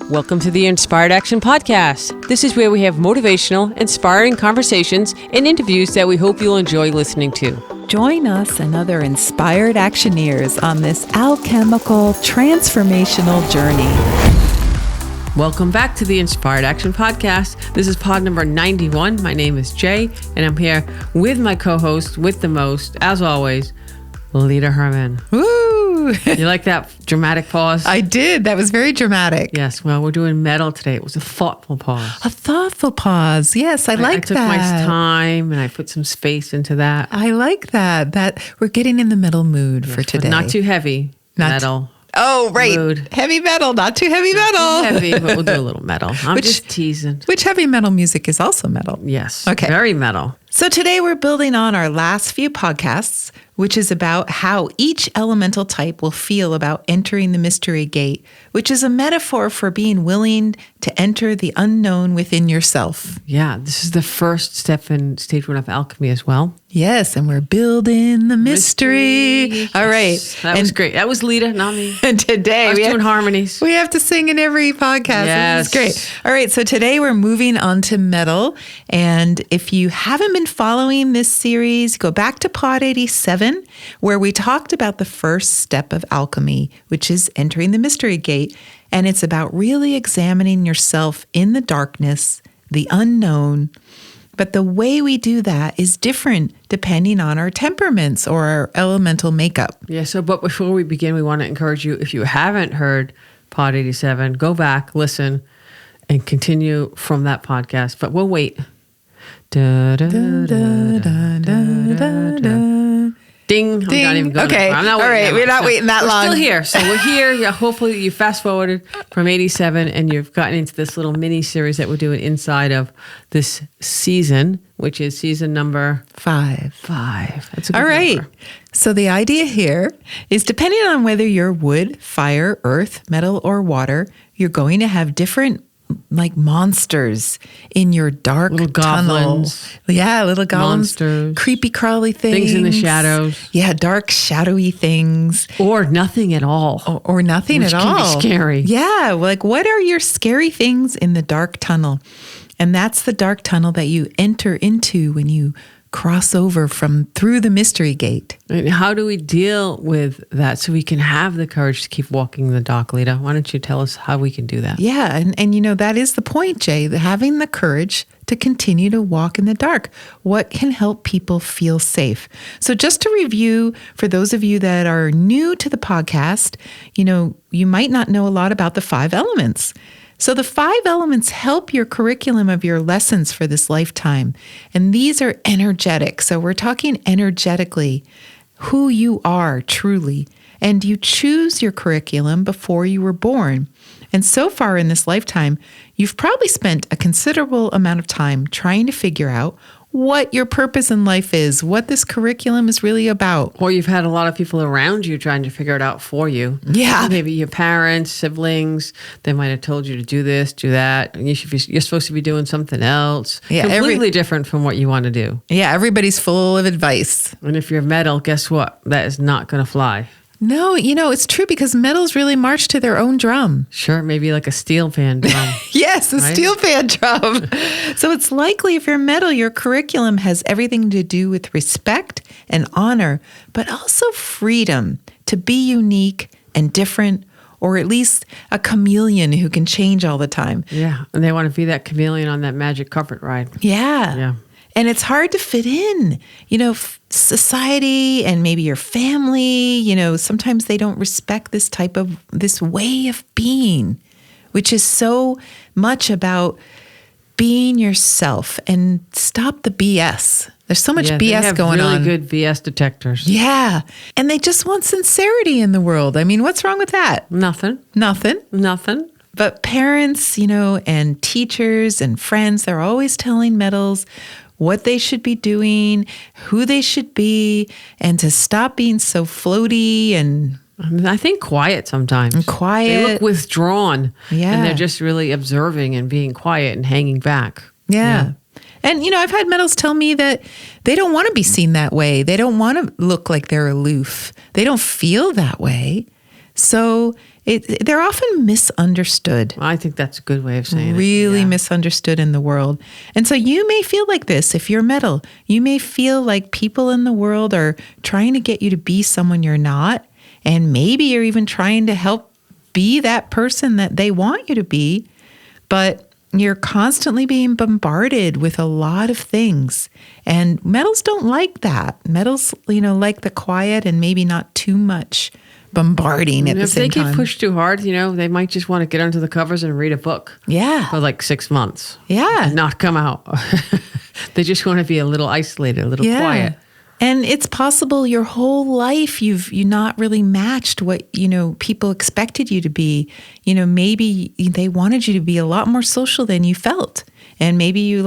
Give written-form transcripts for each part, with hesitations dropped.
Welcome to the Inspired Action Podcast. This is where we have motivational, inspiring conversations and interviews that we hope you'll enjoy listening to. Join us and other inspired actioneers on this alchemical, transformational journey. Welcome back to the Inspired Action Podcast. This is pod number 91. My name is Jay, and I'm here with my co-host with the most, as always, Lita Herman. Woo! You like that dramatic pause? I did. That was very dramatic. Yes. Well, we're doing metal today. It was a thoughtful pause. A thoughtful pause. Yes, I like that. I took my time and I put some space into that. I like that. That we're getting in the metal mood for today. Not too heavy metal. Oh, right. Mood. Heavy metal, not too heavy metal. Not too heavy, but we'll do a little metal. I'm just teasing. Which heavy metal music is also metal. Yes. Okay. Very metal. So today we're building on our last few podcasts, which is about how each elemental type will feel about entering the mystery gate, which is a metaphor for being willing to enter the unknown within yourself. Yeah, this is the first step in stage 1 of alchemy as well. Yes, and we're building the mystery. All right. That was great. That was Lita, not me. And today I was doing harmonies. We have to sing in every podcast. Yes. This is great. All right, so today we're moving on to metal. And if you haven't been following this series, go back to pod 87, where we talked about the first step of alchemy, which is entering the mystery gate. And it's about really examining yourself in the darkness, the unknown. But the way we do that is different depending on our temperaments or our elemental makeup. Yeah, but before we begin, we want to encourage you, if you haven't heard pod 87, go back, listen, and continue from that podcast. But we'll wait. Ding. Ding. I'm not even going okay. I'm not all right. We're not waiting that long. We're still here. So we're here. Yeah, hopefully you fast forwarded from 87 and you've gotten into this little mini series that we're doing inside of this season, which is season number 5. 5. That's a good all right. number. So the idea here is depending on whether you're wood, fire, earth, metal, or water, you're going to have different monsters in your dark little goblins. Tunnel. Yeah, little goblins. Monsters. Creepy crawly things. Things in the shadows. Yeah, dark shadowy things. Or nothing at all. Or nothing Which at can all. be scary. Yeah, what are your scary things in the dark tunnel? And that's the dark tunnel that you enter into when you cross over through the mystery gate. And how do we deal with that so we can have the courage to keep walking the dark, Lita? Why don't you tell us how we can do that? Yeah, and that is the point, Jay, having the courage to continue to walk in the dark. What can help people feel safe? So just to review, for those of you that are new to the podcast, you might not know a lot about the 5 elements. So the 5 elements help your curriculum of your lessons for this lifetime. And these are energetic. So we're talking energetically, who you are truly. And you choose your curriculum before you were born. And so far in this lifetime, you've probably spent a considerable amount of time trying to figure out what your purpose in life is, what this curriculum is really about. Or you've had a lot of people around you trying to figure it out for you. Yeah. Maybe your parents, siblings, they might have told you to do this, do that. And you're supposed to be doing something else. Yeah, completely different from what you want to do. Yeah, everybody's full of advice. And if you're metal, guess what? That is not going to fly. No, it's true because metals really march to their own drum. Sure, maybe like a steel pan drum. Yes, a right? steel pan drum. So it's likely if you're metal, your curriculum has everything to do with respect and honor, but also freedom to be unique and different, or at least a chameleon who can change all the time. Yeah, and they want to be that chameleon on that magic carpet ride. Yeah. And it's hard to fit in, society and maybe your family, sometimes they don't respect this way of being, which is so much about being yourself and stop the BS. There's so much BS going on. Really good BS detectors. Yeah. And they just want sincerity in the world. I mean, what's wrong with that? Nothing. But parents, and teachers and friends, they're always telling metals what they should be doing, who they should be, and to stop being so floaty and I think quiet sometimes. They look withdrawn. Yeah. And they're just really observing and being quiet and hanging back. Yeah. And, I've had metals tell me that they don't want to be seen that way. They don't want to look like they're aloof. They don't feel that way. So they're often misunderstood. I think that's a good way of saying Really it. misunderstood in the world. And so you may feel like this if you're metal. You may feel like people in the world are trying to get you to be someone you're not. And maybe you're even trying to help be that person that they want you to be. But you're constantly being bombarded with a lot of things. And metals don't like that. Metals, like the quiet and maybe not too much bombarding at the same time. If they get pushed too hard, they might just want to get under the covers and read a book. Yeah. For like 6 months. Yeah. And not come out. They just want to be a little isolated, a little quiet. And it's possible your whole life you've not really matched what, people expected you to be. Maybe they wanted you to be a lot more social than you felt. And maybe you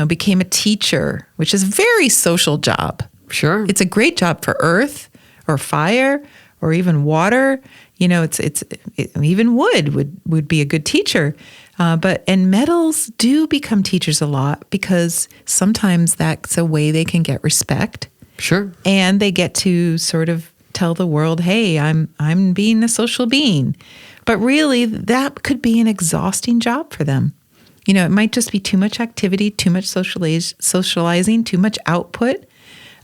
became a teacher, which is a very social job. Sure. It's a great job for earth or fire or even water. Even wood would be a good teacher. And metals do become teachers a lot because sometimes that's a way they can get respect. Sure. And they get to sort of tell the world, hey, I'm being a social being. But really, that could be an exhausting job for them. It might just be too much activity, too much socializing, too much output.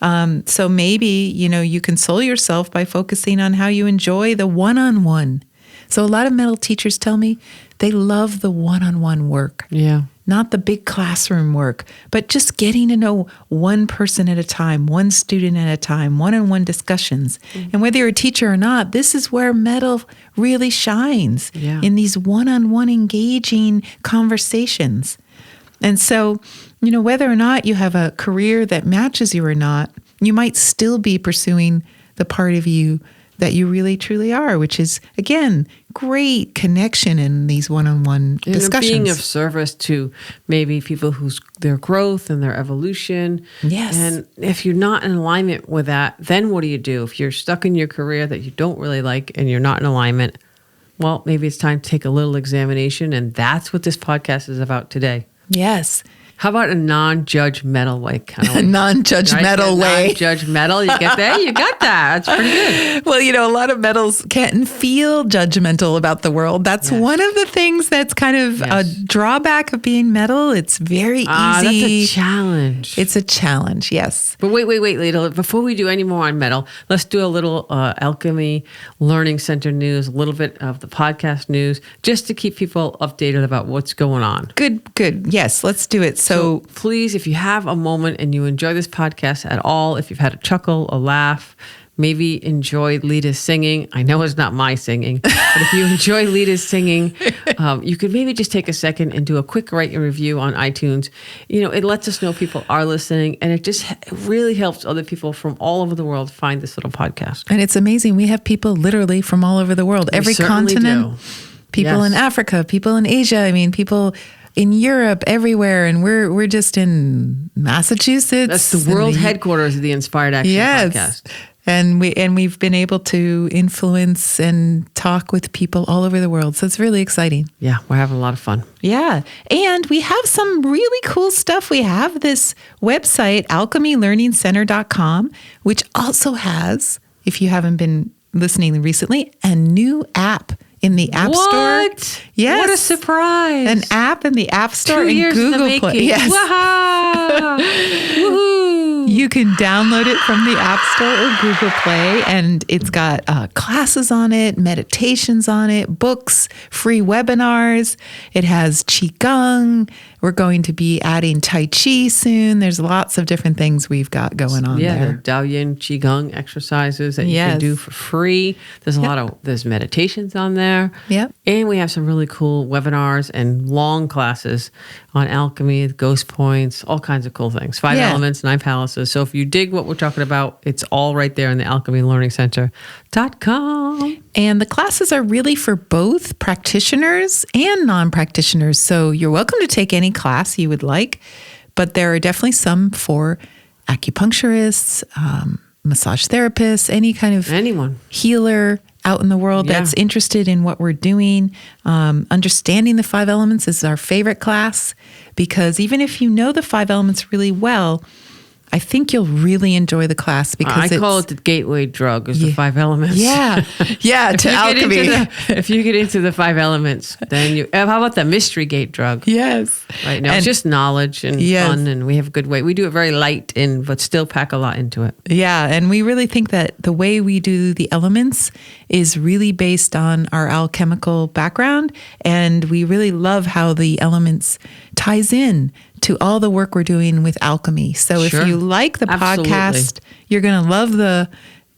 So maybe, you console yourself by focusing on how you enjoy the one-on-one. So a lot of metal teachers tell me they love the one-on-one work. Yeah. Not the big classroom work, but just getting to know one person at a time, one student at a time, one-on-one discussions. Mm-hmm. And whether you're a teacher or not, this is where metal really shines in these one-on-one engaging conversations. And so, whether or not you have a career that matches you or not, you might still be pursuing the part of you that you really truly are, which is, again, great connection in these one-on-one discussions. And being of service to maybe people their growth and their evolution. Yes. And if you're not in alignment with that, then what do you do? If you're stuck in your career that you don't really like and you're not in alignment, well, maybe it's time to take a little examination. And that's what this podcast is about today. Yes. How about a non-judgmental way? A non-judgmental way. Non-judgmental. You get that? You got that. That's pretty good. Well, a lot of metals can feel judgmental about the world. That's one of the things that's kind of a drawback of being metal. It's very easy. That's a challenge. It's a challenge, yes. But wait, Lita. Before we do any more on metal, let's do a little Alchemy Learning Center news, a little bit of the podcast news, just to keep people updated about what's going on. Good. Yes, let's do it. So please, if you have a moment and you enjoy this podcast at all, if you've had a chuckle, a laugh, maybe enjoy Lita's singing. I know it's not my singing, but if you enjoy Lita's singing, you could maybe just take a second and do a quick write and review on iTunes. It lets us know people are listening, and it really helps other people from all over the world find this little podcast. And it's amazing. We have people literally from all over the world, every continent. People in Africa, people in Asia. People in Europe, everywhere, and we're just in Massachusetts. That's the world headquarters of the Inspired Action podcast. And we've been able to influence and talk with people all over the world. So it's really exciting. Yeah, we're having a lot of fun. Yeah. And we have some really cool stuff. We have this website, alchemylearningcenter.com, which also has, if you haven't been listening recently, a new app in the App Store. Yes. What a surprise. An app in the App Store 2 and years Google in the Play. making. Yes. Woohoo. You can download it from the App Store or Google Play, and it's got classes on it, meditations on it, books, free webinars. It has Qigong. We're going to be adding Tai Chi soon. There's lots of different things we've got going on there. Yeah, the Dao Yin Qigong exercises that you can do for free. There's there's meditations on there. Yep. And we have some really cool webinars and long classes on alchemy, ghost points, all kinds of cool things. 5 elements, 9 palaces. So if you dig what we're talking about, it's all right there in the alchemylearningcenter.com. And the classes are really for both practitioners and non-practitioners. So you're welcome to take any class you would like, but there are definitely some for acupuncturists, massage therapists, any kind of healer out in the world that's interested in what we're doing. Understanding the 5 elements is our favorite class, because even if you know the 5 elements really well, I think you'll really enjoy the class because I call it the gateway drug, is the 5 elements. Yeah. Yeah, to alchemy. If you get into the 5 elements, then how about the mystery gate drug? Yes. Right now, it's just knowledge and fun, and we have a good way. We do it very light, but still pack a lot into it. Yeah, and we really think that the way we do the elements is really based on our alchemical background, and we really love how the elements ties in to all the work we're doing with alchemy. So if you like the podcast, you're going to love the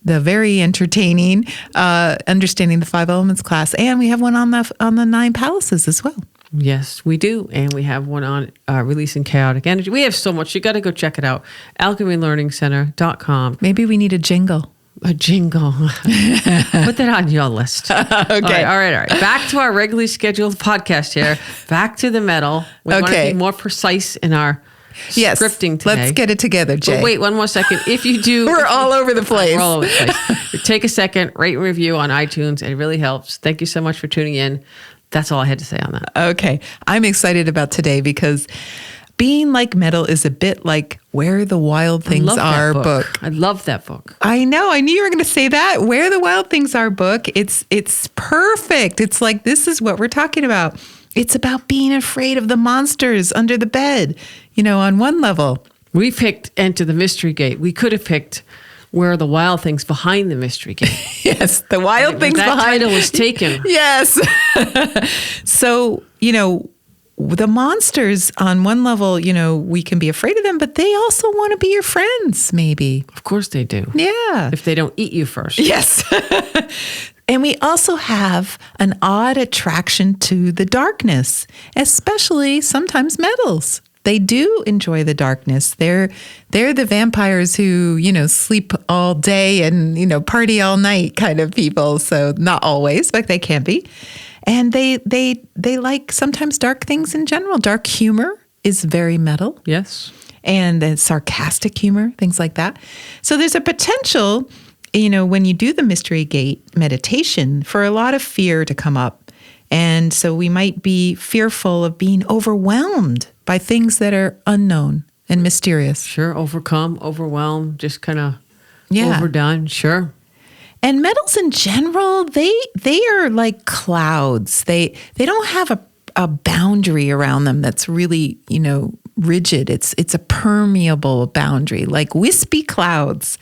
very entertaining Understanding the 5 Elements class, and we have one on the 9 palaces as well. Yes, we do. And we have one on releasing chaotic energy. We have so much. You got to go check it out. alchemylearningcenter.com. Maybe we need a jingle. A jingle. Put that on your list. Okay. All right. Back to our regularly scheduled podcast here. Back to the metal. We want to be more precise in our scripting today. Let's get it together, Jay. But wait, one more second. If you do... We're all over the place. We're all over the place. Take a second, rate and review on iTunes. It really helps. Thank you so much for tuning in. That's all I had to say on that. Okay. I'm excited about today because being like metal is a bit like Where the Wild Things Are book. I love that book. I know. I knew you were going to say that. Where the Wild Things Are book. It's perfect. It's like, this is what we're talking about. It's about being afraid of the monsters under the bed, on one level. We picked Enter the Mystery Gate. We could have picked Where are the Wild Things Behind the Mystery Gate. Yes, the wild things behind. That title was taken. Yes. So, the monsters on one level, we can be afraid of them, but they also want to be your friends, maybe. Of course they do. Yeah. If they don't eat you first. Yes. And we also have an odd attraction to the darkness, especially sometimes metals. They do enjoy the darkness. They're the vampires who, sleep all day and, party all night kind of people. So not always, but they can be. And they like sometimes dark things in general. Dark humor is very metal. Yes. And then sarcastic humor, things like that. So there's a potential, when you do the Mystery Gate meditation, for a lot of fear to come up. And so we might be fearful of being overwhelmed by things that are unknown and mysterious. Sure. Overcome, overwhelmed, just kind of overdone. Sure. And metals in general, they are like clouds. They don't have a boundary around them that's really, rigid. It's a permeable boundary, like wispy clouds.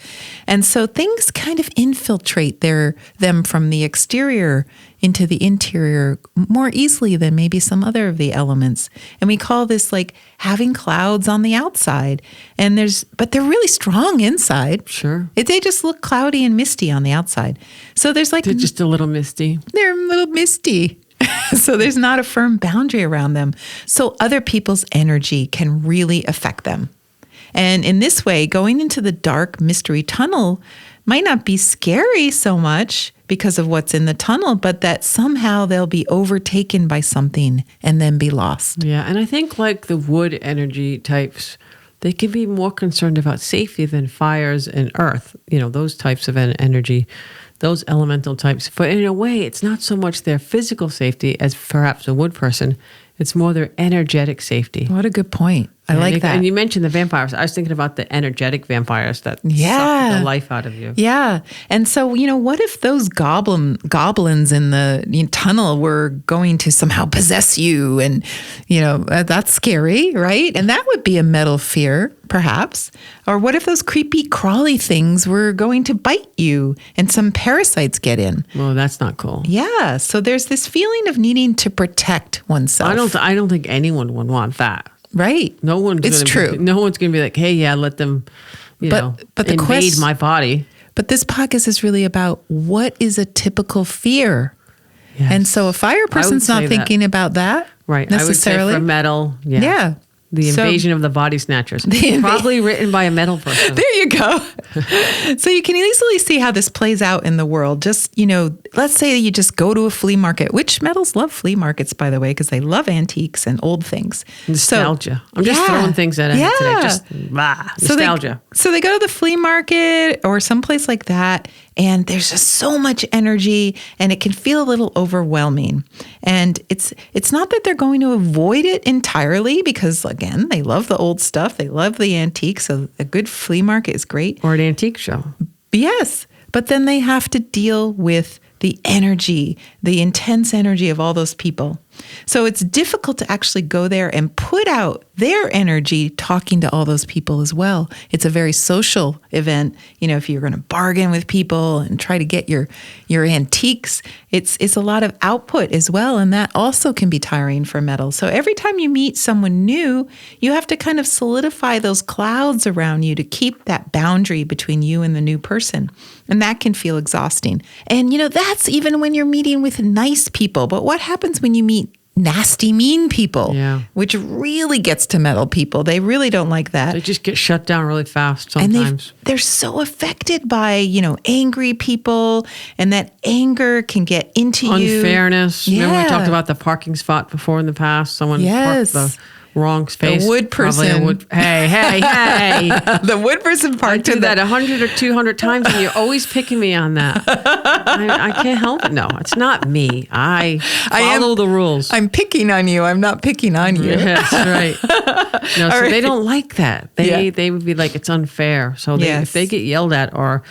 And so things kind of infiltrate them from the exterior into the interior more easily than maybe some other of the elements. And we call this like having clouds on the outside. But they're really strong inside. Sure. They just look cloudy and misty on the outside. So they're just a little misty. They're a little misty. So there's not a firm boundary around them. So other people's energy can really affect them. And in this way, going into the dark mystery tunnel might not be scary so much because of what's in the tunnel, but that somehow they'll be overtaken by something and then be lost. Yeah, and I think like the wood energy types, they can be more concerned about safety than fires and earth, those types of energy. Those elemental types. But in a way, it's not so much their physical safety as perhaps a wood person. It's more their energetic safety. What a good point. I like that. And you mentioned the vampires. I was thinking about the energetic vampires that suck the life out of you. Yeah. And so, what if those goblins in the tunnel were going to somehow possess you? And, that's scary, right? And that would be a metal fear, perhaps. Or what if those creepy crawly things were going to bite you and some parasites get in? Well, that's not cool. Yeah. So there's this feeling of needing to protect oneself. I don't think anyone would want that. Right. No one's going to be like, hey, yeah, let them, invade my body. But this podcast is really about what is a typical fear. Yes. And so a fire person's not thinking about that. Right. Necessarily. I would say for metal. Yeah. The invasion of the body snatchers. Probably written by a metal person. There you go. So you can easily see how this plays out in the world. Just, let's say you just go to a flea market, which metals love flea markets, by the way, because they love antiques and old things. Nostalgia. I'm just throwing things at it today. Just nostalgia. So they go to the flea market or someplace like that, And there's just so much energy, and it can feel a little overwhelming. And it's not that they're going to avoid it entirely, because again, they love the old stuff. They love the antiques. So a good flea market is great. Or an antique show. Yes. But then they have to deal with the energy, the intense energy of all those people. So it's difficult to actually go there and put out their energy talking to all those people as well. It's a very social event. If you're going to bargain with people and try to get your antiques, it's a lot of output as well. And that also can be tiring for metal. So every time you meet someone new, you have to kind of solidify those clouds around you to keep that boundary between you and the new person. And that can feel exhausting. And, that's even when you're meeting with nice people. But what happens when you meet nasty, mean people, which really gets to metal people? They really don't like that. They just get shut down really fast sometimes. And they're so affected by, angry people, and that anger can get into you. Unfairness. Remember we talked about the parking spot before in the past? Someone parked the wrong space. The wood person. Hey. The wood person parked. I do that 100 or 200 times, and you're always picking me on that. I can't help it. No, it's not me. I follow the rules. I'm picking on you. I'm not picking on you. Yes, right. No, so they don't like that. They would be like, it's unfair. So if they get yelled at or,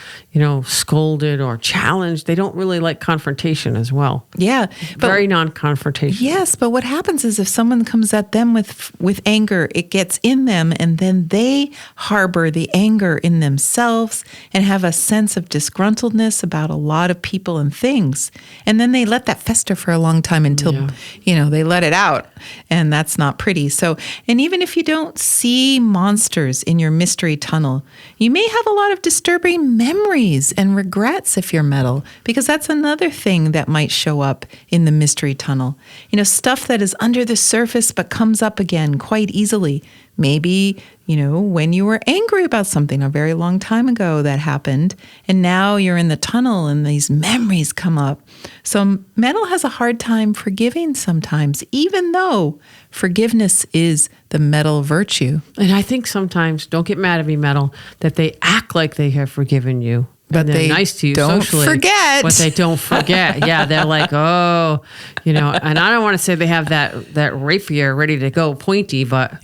scolded or challenged, they don't really like confrontation as well. Yeah. Very non-confrontational. Yes, but what happens is if someone comes at them with anger, it gets in them, and then they harbor the anger in themselves and have a sense of disgruntledness about a lot of people and things. And then they let that fester for a long time until, they let it out. And that's not pretty. So, and even if you don't see monsters in your mystery tunnel, you may have a lot of disturbing memories and regrets if you're metal, because that's another thing that might show up in the mystery tunnel. Stuff that is under the surface but comes up again quite easily. Maybe, when you were angry about something a very long time ago that happened, and now you're in the tunnel and these memories come up. So metal has a hard time forgiving sometimes, even though forgiveness is the metal virtue. And I think sometimes, don't get mad at me, metal, that they act like they have forgiven you. But they're nice to you don't socially. Forget. But they don't forget. Yeah, they're like, and I don't want to say they have that rapier ready to go pointy, but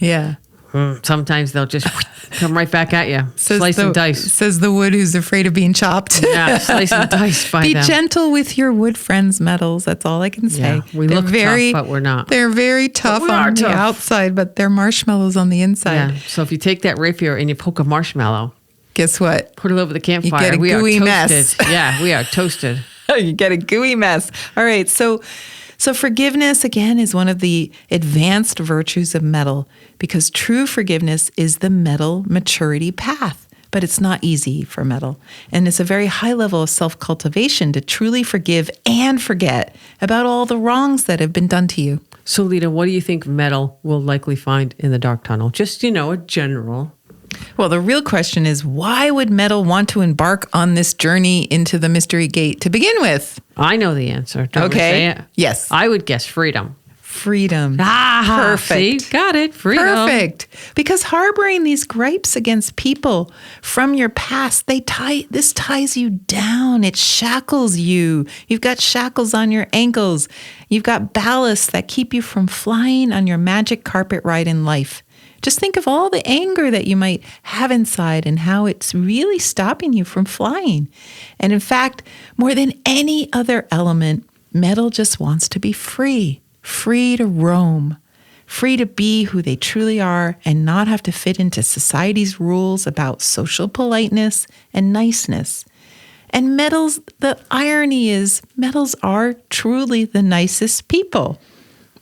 sometimes they'll just come right back at you. Slice and dice. Says the wood who's afraid of being chopped. Yeah, slice and dice by Be them. gentle with your wood friends, metals. That's all I can say. Yeah, we look tough, but we're not. They're very tough on the outside, but they're marshmallows on the inside. Yeah, so if you take that rapier and you poke a marshmallow, guess what? Put it over the campfire. You get a gooey mess. Yeah, we are toasted. You get a gooey mess. All right, so forgiveness, again, is one of the advanced virtues of metal, because true forgiveness is the metal maturity path. But it's not easy for metal. And it's a very high level of self-cultivation to truly forgive and forget about all the wrongs that have been done to you. So, Lita, what do you think metal will likely find in the dark tunnel? Just, a general. Well, the real question is, why would metal want to embark on this journey into the mystery gate to begin with? I know the answer. Do you want me to say it? Yes. I would guess freedom. Freedom. Perfect. See? Got it. Freedom. Perfect. Because harboring these gripes against people from your past, this ties you down. It shackles you. You've got shackles on your ankles. You've got ballasts that keep you from flying on your magic carpet ride in life. Just think of all the anger that you might have inside and how it's really stopping you from flying. And in fact, more than any other element, metal just wants to be free to roam, free to be who they truly are and not have to fit into society's rules about social politeness and niceness. And the irony is, metals are truly the nicest people,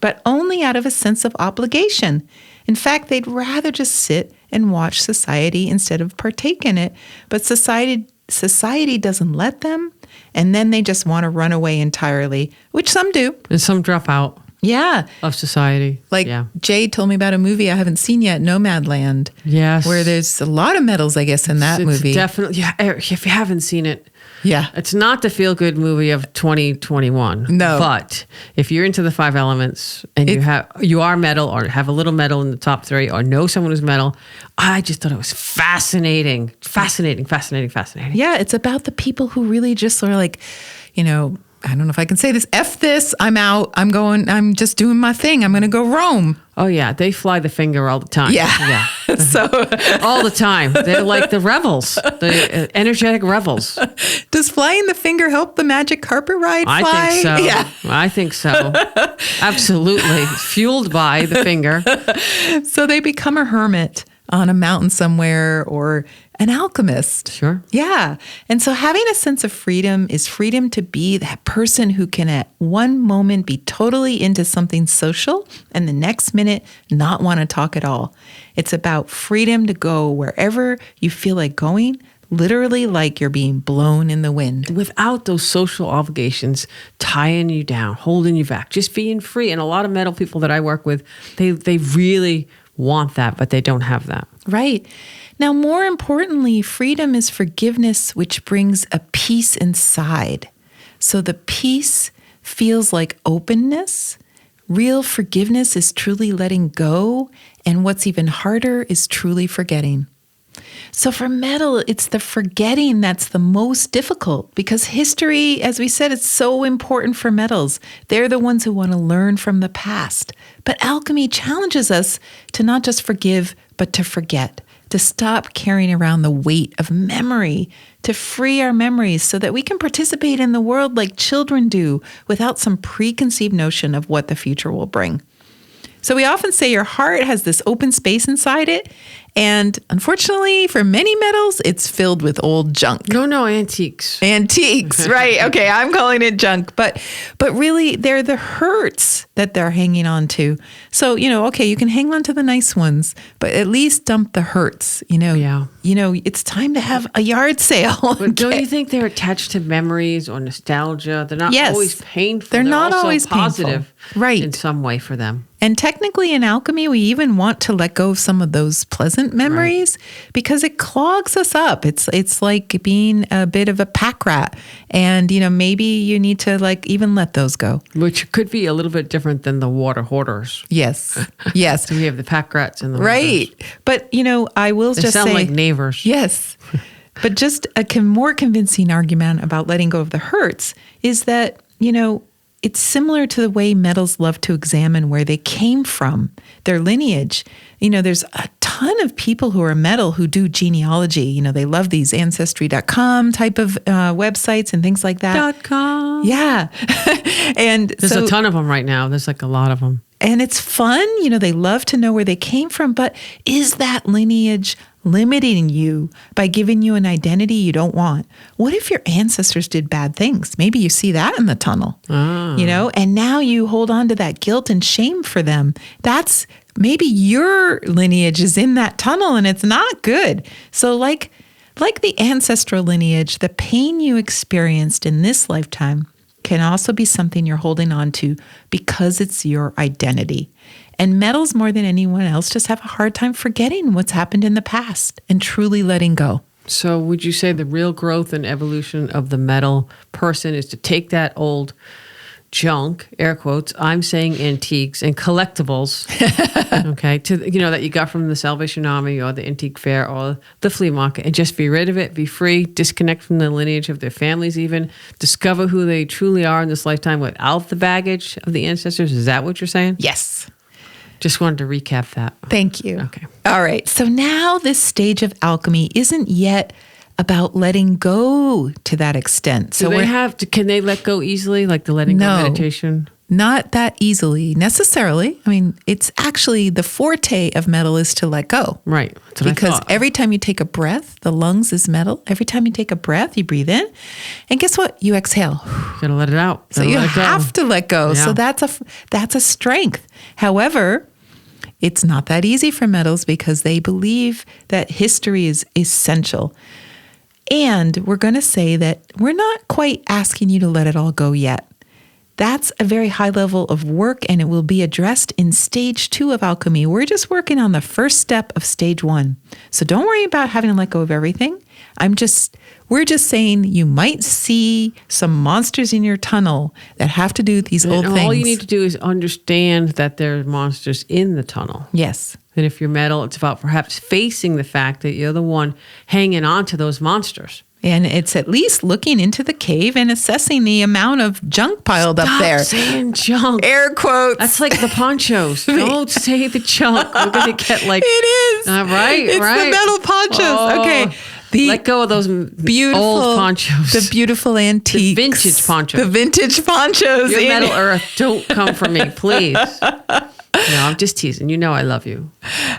but only out of a sense of obligation. In fact, they'd rather just sit and watch society instead of partake in it. But society doesn't let them, and then they just want to run away entirely, which some do. And some drop out. Yeah. of society. Like yeah. Jay told me about a movie I haven't seen yet, Nomadland. Yes. Where there's a lot of metals, I guess, in that movie. Definitely. Yeah. If you haven't seen it, Yeah. it's not the feel-good movie of 2021. No. But if you're into the 5 elements and you are metal or have a little metal in the top 3 or know someone who's metal, I just thought it was fascinating. Fascinating. Yeah, it's about the people who really just sort of like, you know, I don't know if I can say this, F this, I'm out, I'm just doing my thing, I'm going to go roam. Oh, yeah. They fly the finger all the time. Yeah. So all the time. They're like the rebels, the energetic rebels. Does flying the finger help the magic carpet ride fly? I think so. Yeah. I think so. Absolutely. Fueled by the finger. So they become a hermit on a mountain somewhere or an alchemist. Sure. Yeah. And so having a sense of freedom is freedom to be that person who can at one moment be totally into something social and the next minute not want to talk at all. It's about freedom to go wherever you feel like going, literally like you're being blown in the wind. Without those social obligations tying you down, holding you back, just being free. And a lot of metal people that I work with, they really want that, but they don't have that. Right. Now, more importantly, freedom is forgiveness, which brings a peace inside. So the peace feels like openness. Real forgiveness is truly letting go. And what's even harder is truly forgetting. So for metal, it's the forgetting that's the most difficult because history, as we said, it's so important for metals. They're the ones who want to learn from the past. But alchemy challenges us to not just forgive, but to forget, to stop carrying around the weight of memory, to free our memories so that we can participate in the world like children do without some preconceived notion of what the future will bring. So we often say your heart has this open space inside it. And unfortunately, for many metals, it's filled with old junk. No, antiques. Antiques, right. Okay, I'm calling it junk. But really, they're the hurts that they're hanging on to. So, okay, you can hang on to the nice ones, but at least dump the hurts. Yeah. It's time to have a yard sale. But don't you think they're attached to memories or nostalgia? They're not always painful. They're not also always positive, painful. Right. In some way for them. And technically in alchemy, we even want to let go of some of those pleasant memories because it clogs us up. It's like being a bit of a pack rat. And, maybe you need to even let those go. Which could be a little bit different than the water hoarders. Yes. So we have the pack rats and the right. hoarders. But, I will they just sound say. like neighbors. Yes. But just a more convincing argument about letting go of the hurts is that, it's similar to the way metals love to examine where they came from, their lineage. There's a ton of people who are metal who do genealogy. They love these Ancestry.com type of websites and things like that. .com. Yeah. And there's a ton of them right now. There's a lot of them. And it's fun. They love to know where they came from. But is that lineage limiting you by giving you an identity you don't want? What if your ancestors did bad things? Maybe you see that in the tunnel, and now you hold on to that guilt and shame for them. That's maybe your lineage is in that tunnel and it's not good. So like the ancestral lineage, the pain you experienced in this lifetime can also be something you're holding on to because it's your identity. And metals, more than anyone else, just have a hard time forgetting what's happened in the past and truly letting go. So would you say the real growth and evolution of the metal person is to take that old junk, air quotes, I'm saying antiques and collectibles, okay, that you got from the Salvation Army or the antique fair or the flea market and just be rid of it, be free, disconnect from the lineage of their families even, discover who they truly are in this lifetime without the baggage of the ancestors? Is that what you're saying? Yes. Just wanted to recap that. Thank you. Okay. All right. So now this stage of alchemy isn't yet about letting go to that extent. So can they let go easily, like the letting go meditation? Not that easily necessarily. I mean, it's actually the forte of metal is to let go. Right. Because every time you take a breath, the lungs is metal. Every time you take a breath, you breathe in. And guess what? You exhale. You gotta let it out. So you have to let go. Yeah. So that's a strength. However, it's not that easy for metals because they believe that history is essential. And we're going to say that we're not quite asking you to let it all go yet. That's a very high level of work, and it will be addressed in stage 2 of alchemy. We're just working on the first step of stage 1. So don't worry about having to let go of everything. We're just saying you might see some monsters in your tunnel that have to do these old things. All you need to do is understand that there are monsters in the tunnel. Yes. And if you're metal, it's about perhaps facing the fact that you're the one hanging on to those monsters. And it's at least looking into the cave and assessing the amount of junk piled up there. Stop saying junk. Air quotes. That's like the ponchos. Don't say the junk. We're going to get like... It is. Right, it's right. the metal ponchos. Oh, okay. Let go of those beautiful old ponchos. The beautiful antiques. The vintage ponchos. The vintage ponchos. Your metal earth, don't come for me, please. No, I'm just teasing. You know I love you.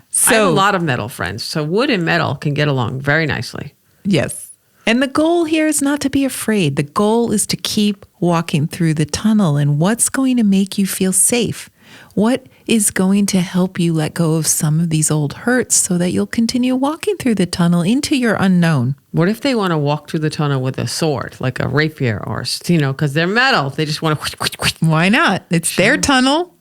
So, I have a lot of metal friends. So wood and metal can get along very nicely. Yes. And the goal here is not to be afraid. The goal is to keep walking through the tunnel. And what's going to make you feel safe? What is going to help you let go of some of these old hurts so that you'll continue walking through the tunnel into your unknown? What if they want to walk through the tunnel with a sword, like a rapier or, because they're metal. They just want to... Why not? It's their tunnel.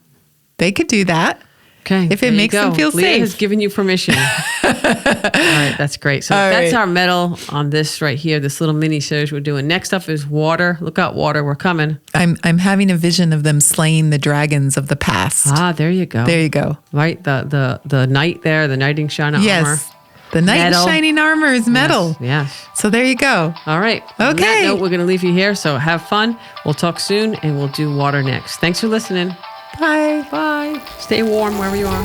They could do that. Okay. If it makes them feel Leah safe. has given you permission. All right. That's great. So that's our metal on this right here, this little mini series we're doing. Next up is water. Look out, water. We're coming. I'm having a vision of them slaying the dragons of the past. Ah, there you go. There you go. Right. The knight there, the knight in shining armor. Yes. The knight in shining armor is metal. Yes. So there you go. All right. Okay. On that note, we're going to leave you here. So have fun. We'll talk soon and we'll do water next. Thanks for listening. Bye. Bye. Stay warm wherever you are.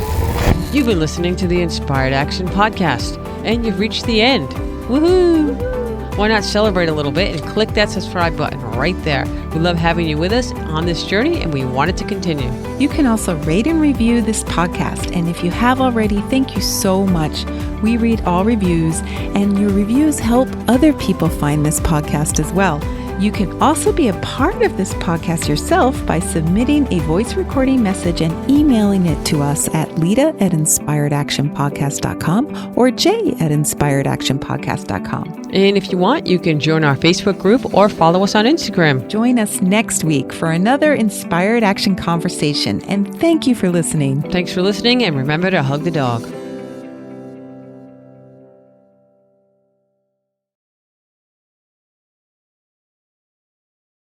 You've been listening to the Inspired Action Podcast, and you've reached the end. Woohoo! Why not celebrate a little bit and click that subscribe button right there. We love having you with us on this journey, and we want it to continue. You can also rate and review this podcast, and if you have already, thank you so much. We read all reviews, and your reviews help other people find this podcast as well. You can also be a part of this podcast yourself by submitting a voice recording message and emailing it to us at lita@inspiredactionpodcast.com or jay@inspiredactionpodcast.com. And if you want, you can join our Facebook group or follow us on Instagram. Join us next week for another Inspired Action conversation, and thank you for listening. Thanks for listening, and remember to hug the dog.